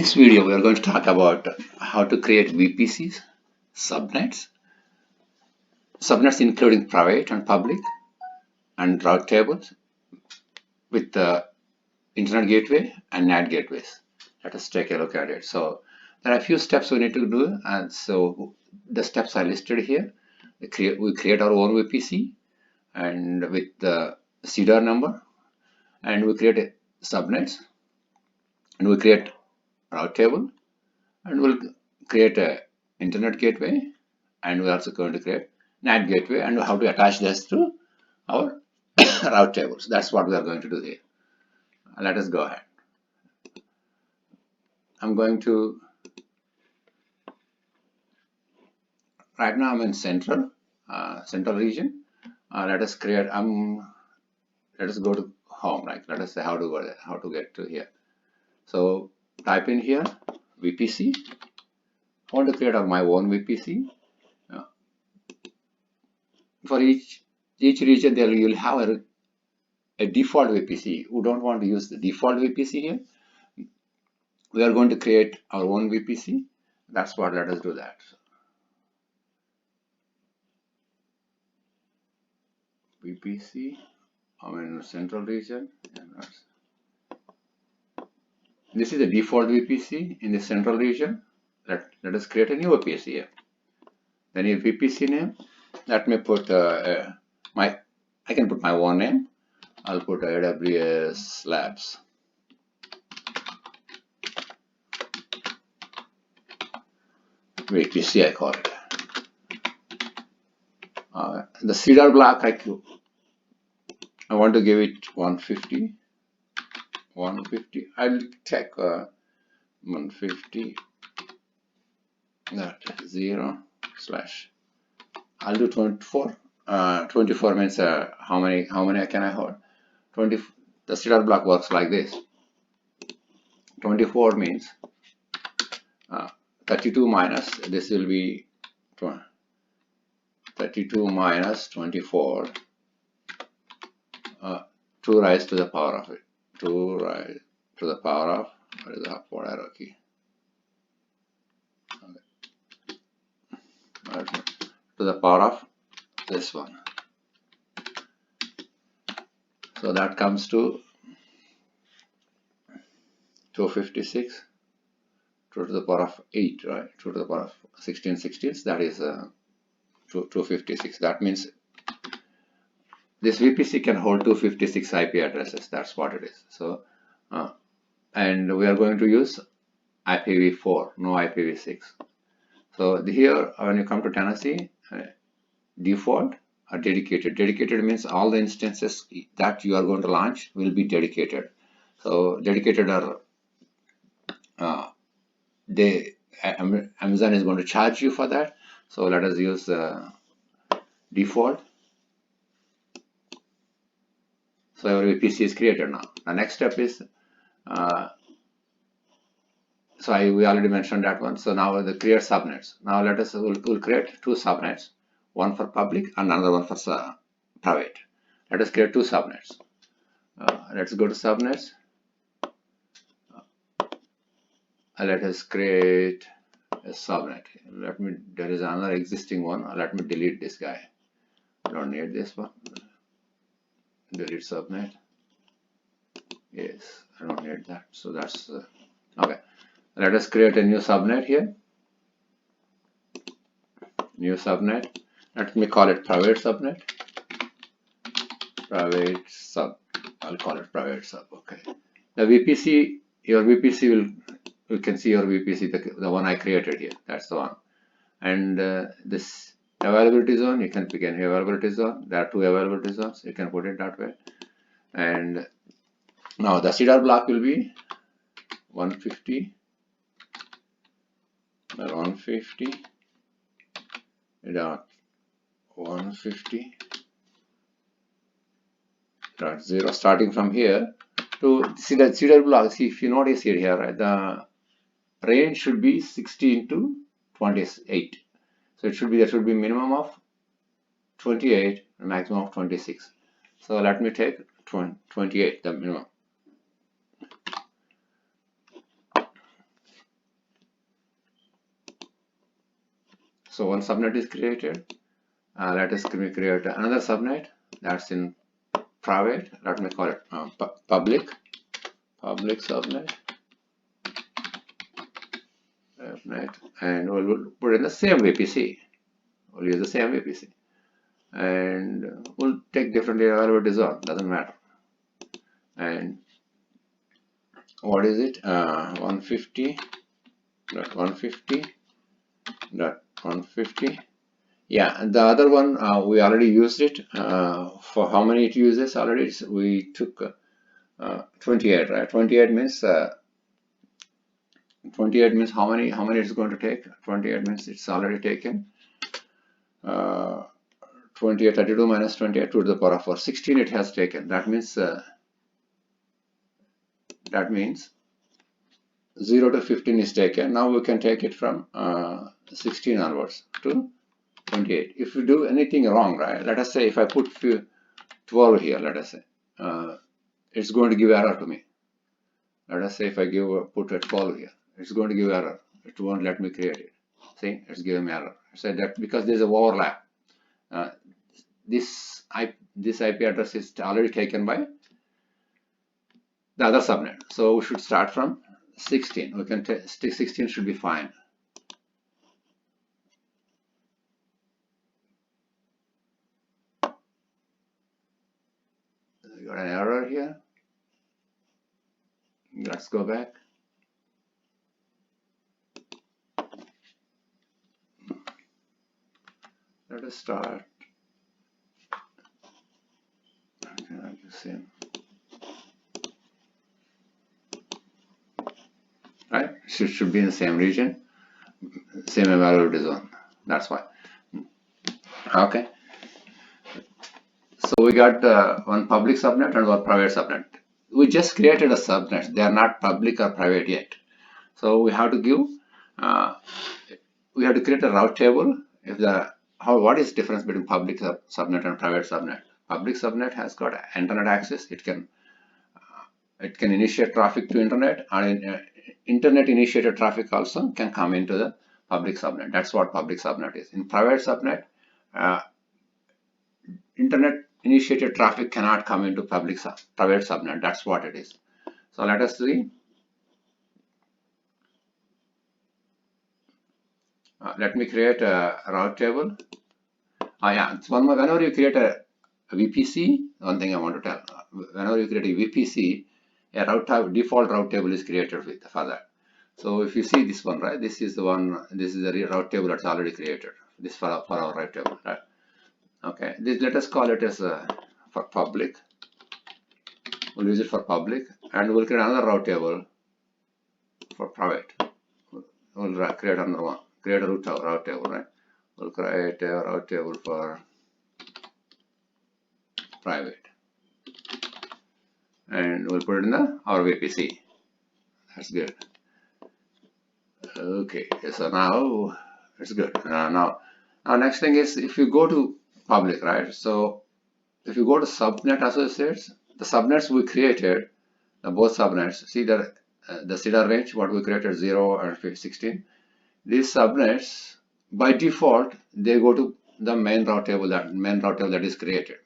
this video, we are going to talk about how to create VPCs, subnets, subnets including private and public, and route tables with the internet gateway and NAT gateways. Let us take a look at it. So there are a few steps we need to do, and so the steps are listed here. We create our own VPC and with the CDR number, and we create subnets, and we create route table, and we'll create a internet gateway, and we're also going to create NAT gateway, and how to attach this to our route tables. That's what we are going to do here. Let us go ahead. I'm going to, right now I'm in central region. Let us create, let us go to home, right? Let us say how to go there, how to get to here. So type in here VPC. I want to create my own VPC. For each region, there you'll have a default VPC. We don't want to use the default VPC here. We are going to create our own VPC. That's what, let us do that. VPC, I'm in central region. This is the default VPC in the central region. Let us create a new VPC here. Then your VPC name, let me put I can put my own name. I'll put AWS Labs. VPC I call it. The CDR block I want to give it 150. 150. I'll take 150. That 0 slash. I'll do 24. 24 means how many can I hold? 20. The CDR block works like this. 24 means 32 minus, this will be 32 minus 24, 2 raised to the power of it, 2 raised to the power of, what is the upward arrow key? Okay. To the power of this one. So that comes to 256. 2 to the power of 8, right? 2 to the power of 16 sixteenths, that is 256. That means this VPC can hold 256 IP addresses. That's what it is. So, and we are going to use IPv4, no IPv6. So here, when you come to Tennessee, default or dedicated. Dedicated means all the instances that you are going to launch will be dedicated. So dedicated are Amazon is going to charge you for that. So let us use default. So our VPC is created now. The next step is, we already mentioned that one. So now the create subnets. Now we'll create 2 subnets, one for public and another one for private. Let us create 2 subnets. Let's go to subnets. Let us create a subnet. There is another existing one. Let me delete this guy. I don't need this one. Delete subnet. Yes, I don't need that. So that's okay. Let us create a new subnet here. New subnet. Let me call it private subnet. Private sub. I'll call it private sub. Okay. The VPC, your VPC will. You can see your VPC, the one I created here. That's the one. And this availability zone, you can pick any availability zone. There are 2 availability zones. You can put it that way. And now the CDR block will be 150. 150. 150.0. Starting from here to see the CDR block. See, if you notice here, right, the range should be 16 to 28. So it should be, there should be minimum of 28 and maximum of 26. So let me take 28, the minimum. So one subnet is created. Let us create another subnet that's in private. Let me call it public subnet, and we'll put in the same VPC. We'll use the same VPC, and we'll take different availability zone. Doesn't matter. And what is it? 150.150.150. Yeah, and the other one we already used it. For how many it uses already? We took 28, right? 28 means 28 means how many it's going to take? 28 means it's already taken 28, 32 minus 28 to the power of 4. 16 it has taken. That means 0 to 15 is taken. Now we can take it from 16 onwards to 28. If you do anything wrong, right? Let us say if I put 12 here, let us say it's going to give error to me. Let us say if I put a 12 here, it's going to give error. It won't let me create it. See, it's giving me error. I said that because there's a overlap. This IP address is already taken by the other subnet. So we should start from 16. We can 16 should be fine. We got an error here. Let's go back. Let us start. Same. Right? Should be in the same region, same availability zone. That's why. Okay. So we got one public subnet and one private subnet. We just created a subnet. They are not public or private yet. So we have to give. We have to create a route table. What is the difference between public subnet and private subnet? Public subnet has got internet access. It can initiate traffic to internet, and internet initiated traffic also can come into the public subnet. That's what public subnet is. In private subnet, internet initiated traffic cannot come into private subnet. That's what it is. So let us see. Let me create a route table. Yeah, it's one more. Whenever you create a VPC, one thing I want to tell. Whenever you create a VPC, a default route table is created for that. So if you see this one, right? This is the one. This is the route table that's already created. This for our route table, right? Okay. Let us call it as for public. We'll use it for public, and we'll create another route table for private. We'll create another one. Create a route table, right? We'll create a route table for private, and we'll put it in our VPC. That's good. Okay, so now it's good. Now next thing is if you go to public, right? So if you go to subnet associates, the subnets we created, both subnets, see the CEDAR range, what we created 0 and 16. These subnets by default they go to the main route table that is created.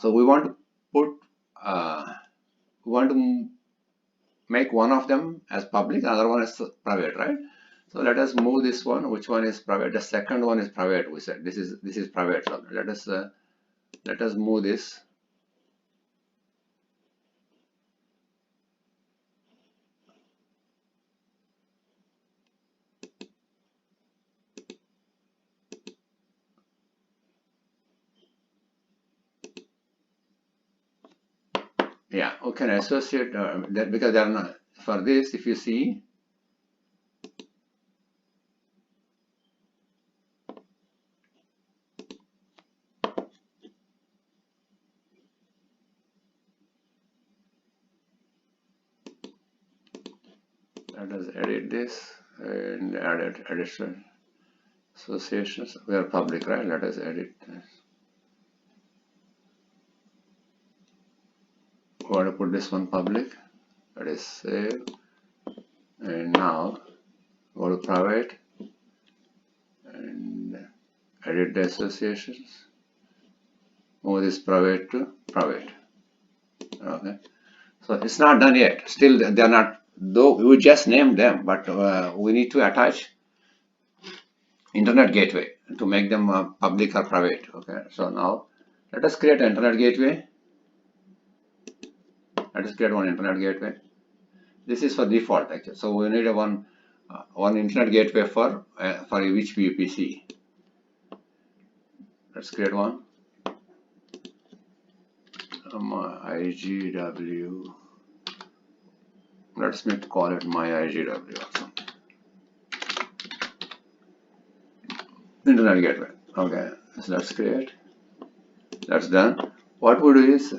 So we want to put make one of them as public, another one is private, right? So let us move this one. Which one is private? The second one is private. We said this is private. So let us move this. Yeah, we can associate that because they are not for this. If you see, let us edit this and add additional associations. We are public, right? Let us edit this. We want to put this one public. Let us save. And now go to private. and edit the associations, move this private to private. Okay, so it's not done yet. Still, they're not, though we just named them, but we need to attach internet gateway to make them public or private. Okay, so now let us create an internet gateway. Let us create one internet gateway. This is for default actually. So we need a one internet gateway for each VPC. Let's create one. IGW. Let's call it my IGW or something. Internet gateway. Okay, so let's create. That's done. What we do is,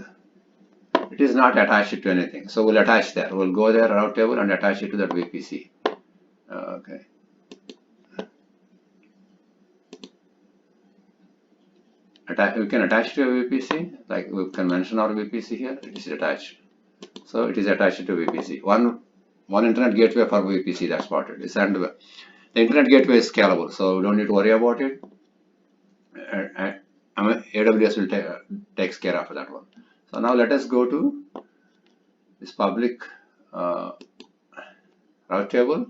it is not attached to anything, so we'll attach that. We'll go there, route table, and attach it to that VPC. Okay. We can attach to a VPC, like we can mention our VPC here. It is attached, so it is attached to VPC. One internet gateway for VPC. That's what it is, and the internet gateway is scalable, so we don't need to worry about it. AWS will takes care of that one. So now let us go to this public route table,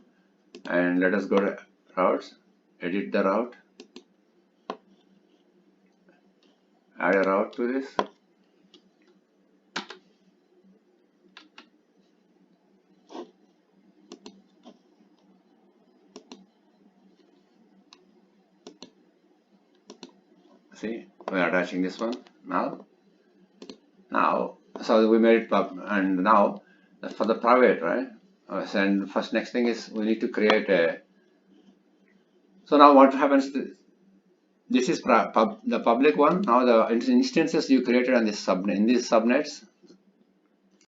and let us go to routes, edit the route, add a route to this. See, we are attaching this one now. So we made it pub, and now for the private, right? And first, next thing is we need to create a. So now what happens? This is the public one. Now the instances you created on this subnet, in these subnets,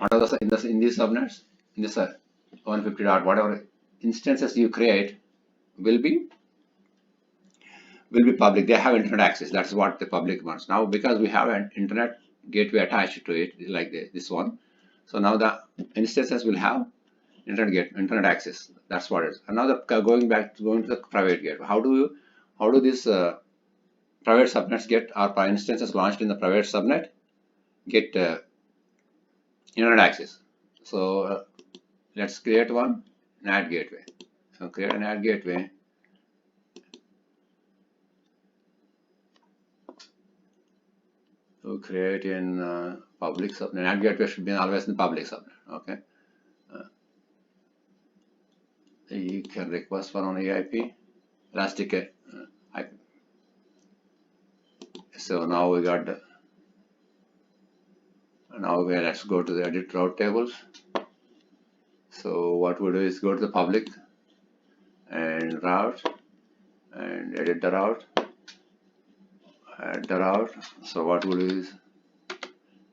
in these subnets, in this 150 dot whatever instances you create will be public. They have internet access. That's what the public wants. Now because we have an internet gateway attached to it, like this one, so now the instances will have internet access. That's what it is. And now going to the private gateway. How do these private subnets get, or instances launched in the private subnet get internet access? So let's create one NAT gateway. So create a NAT gateway. To create in public subnet. NAT gateway should be always in public subnet. Okay. You can request for an EIP, elastic IP. So now we got the. Now let's go to the edit route tables. So what we do is go to the public and route and edit the route. Add the route. So what we do is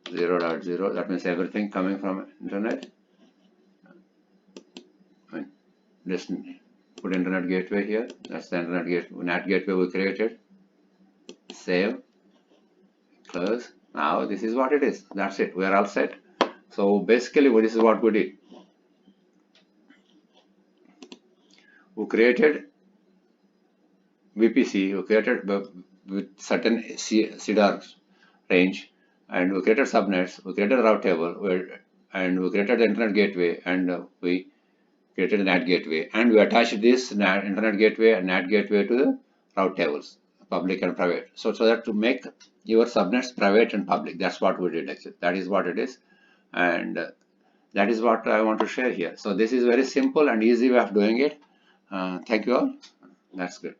0.0. That means everything coming from internet. Just put internet gateway here. That's the internet gateway, NAT gateway we created. Save. Close. Now this is what it is. That's it. We are all set. So basically, this is what we did. We created VPC. We created with certain CDR range, and we created subnets. We created a route table, and we created the internet gateway, and we created a NAT gateway, and we attached this internet gateway and NAT gateway to the route tables, public and private. So that to make your subnets private and public. That's what we did actually. That is what it is, and that is what I want to share here. So this is very simple and easy way of doing it. Thank you all. That's good.